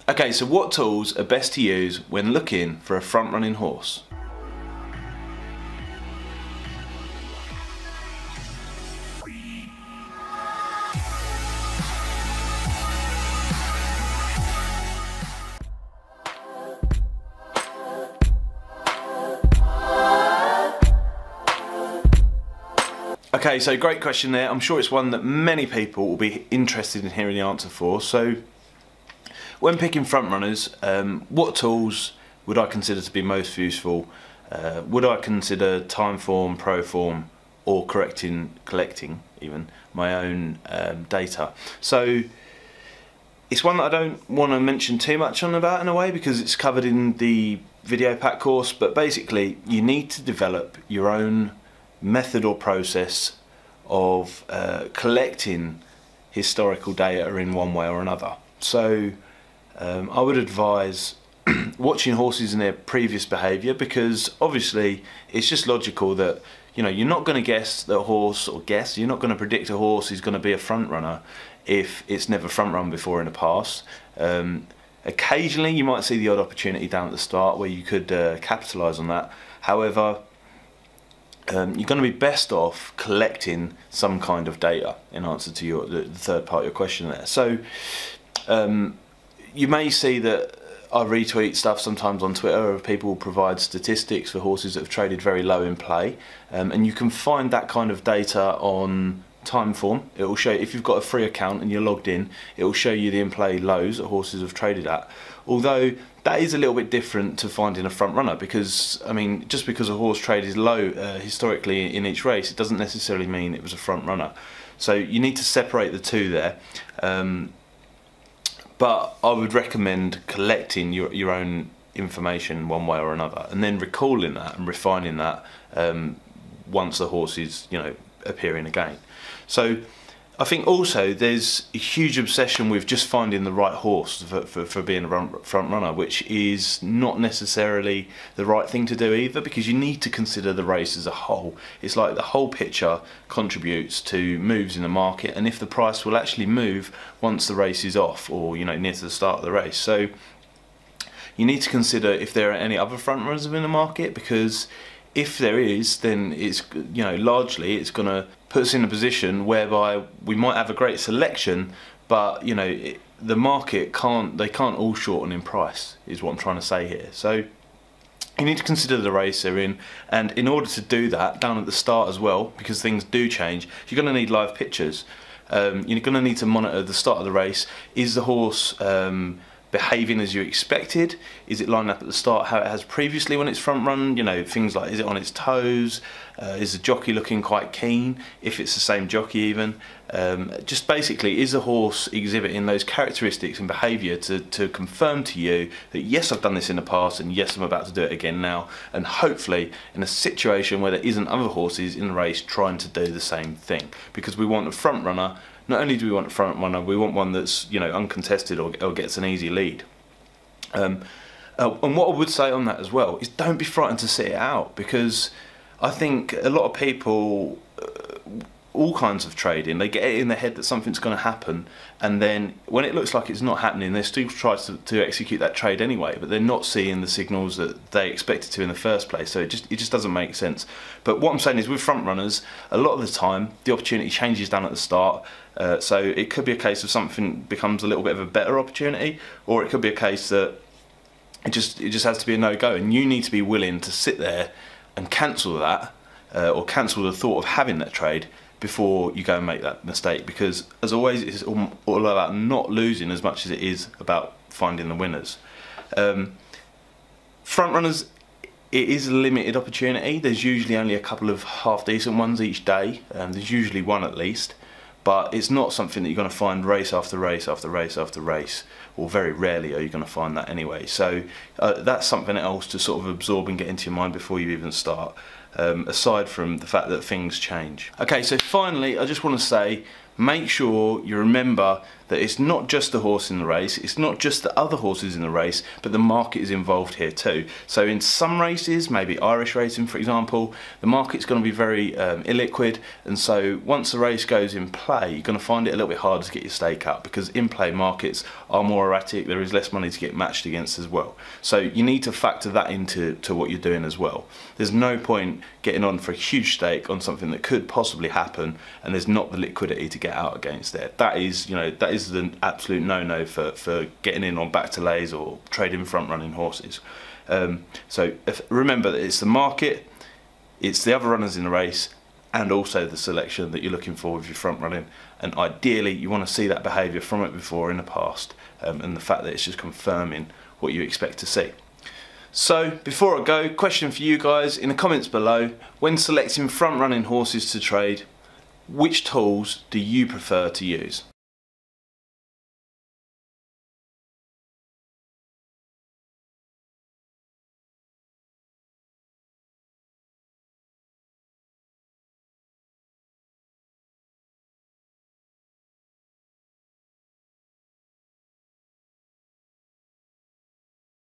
Okay, so what tools are best to use when looking for a front-running horse? Okay, so great question there. I'm sure it's one that many people will be interested in hearing the answer for. So, when picking front runners, what tools would I consider to be most useful? Would I consider timeform, proform, or collecting even my own data? So, it's one that I don't want to mention too much on about in a way because it's covered in the video pack course. But basically, you need to develop your own method or process of collecting historical data in one way or another. So I would advise watching horses in their previous behaviour, because obviously it's just logical that you're not going to guess the horse, or you're not going to predict a horse is going to be a front runner if it's never front run before in the past. Occasionally you might see the odd opportunity down at the start where you could capitalise on that. However, you're going to be best off collecting some kind of data in answer to the third part of your question there. So you may see that I retweet stuff sometimes on Twitter of people provide statistics for horses that have traded very low in play, and you can find that kind of data on timeform. It will show, if you've got a free account and you're logged in, it will show you the in-play lows that horses have traded at. Although that is a little bit different to finding a front runner, because I mean, just because a horse traded low historically in each race, it doesn't necessarily mean it was a front runner. So you need to separate the two there. But I would recommend collecting your own information one way or another, and then recalling that and refining that once the horse is appearing again. So I think also there's a huge obsession with just finding the right horse for being a front runner, which is not necessarily the right thing to do either, because you need to consider the race as a whole. It's like the whole picture contributes to moves in the market, and if the price will actually move once the race is off, or near to the start of the race. So you need to consider if there are any other front runners in the market, because if there is, then it's largely it's going to put us in a position whereby we might have a great selection, but the market can't all shorten in price, is what I'm trying to say here. So you need to consider the race they're in, and in order to do that down at the start as well, because things do change, you're going to need live pictures. You're going to need to monitor the start of the race. Is the horse behaving as you expected? Is it lining up at the start how it has previously when it's front run? Things like, is it on its toes? Is the jockey looking quite keen, if it's the same jockey even? Just basically, is the horse exhibiting those characteristics and behaviour to confirm to you that yes, I've done this in the past, and yes, I'm about to do it again now, and hopefully in a situation where there isn't other horses in the race trying to do the same thing. Because we want a front runner. Not only do we want a front runner, we want one that's uncontested or gets an easy lead. And what I would say on that as well is, don't be frightened to sit it out, because I think a lot of people, all kinds of trading, they get it in their head that something's going to happen, and then when it looks like it's not happening, they still try to execute that trade anyway, but they're not seeing the signals that they expected to in the first place. So it just doesn't make sense. But what I'm saying is, with front runners, a lot of the time the opportunity changes down at the start. So it could be a case of something becomes a little bit of a better opportunity, or it could be a case that it just has to be a no-go, and you need to be willing to sit there and cancel that, or cancel the thought of having that trade before you go and make that mistake. Because as always, it's all about not losing as much as it is about finding the winners. Front runners, it is a limited opportunity. There's usually only a couple of half decent ones each day, there's usually one at least, but it's not something that you're going to find race after race after race after race, or very rarely are you going to find that anyway. So that's something else to sort of absorb and get into your mind before you even start, aside from the fact that things change. Okay, so finally I just want to say, make sure you remember that it's not just the horse in the race, it's not just the other horses in the race, but the market is involved here too. So in some races, maybe Irish racing for example, the market's going to be very illiquid, and so once the race goes in play, you're going to find it a little bit harder to get your stake up, because in play markets are more erratic, there is less money to get matched against as well. So you need to factor that into what you're doing as well. There's no point getting on for a huge stake on something that could possibly happen and there's not the liquidity to get out against it. That is, you know, that is the absolute no-no for getting in on back to lays or trading front running horses. Remember that it's the market, it's the other runners in the race, and also the selection that you're looking for with your front running, and ideally you want to see that behaviour from it before in the past, and the fact that it's just confirming what you expect to see. So before I go, question for you guys in the comments below: when selecting front running horses to trade, which tools do you prefer to use?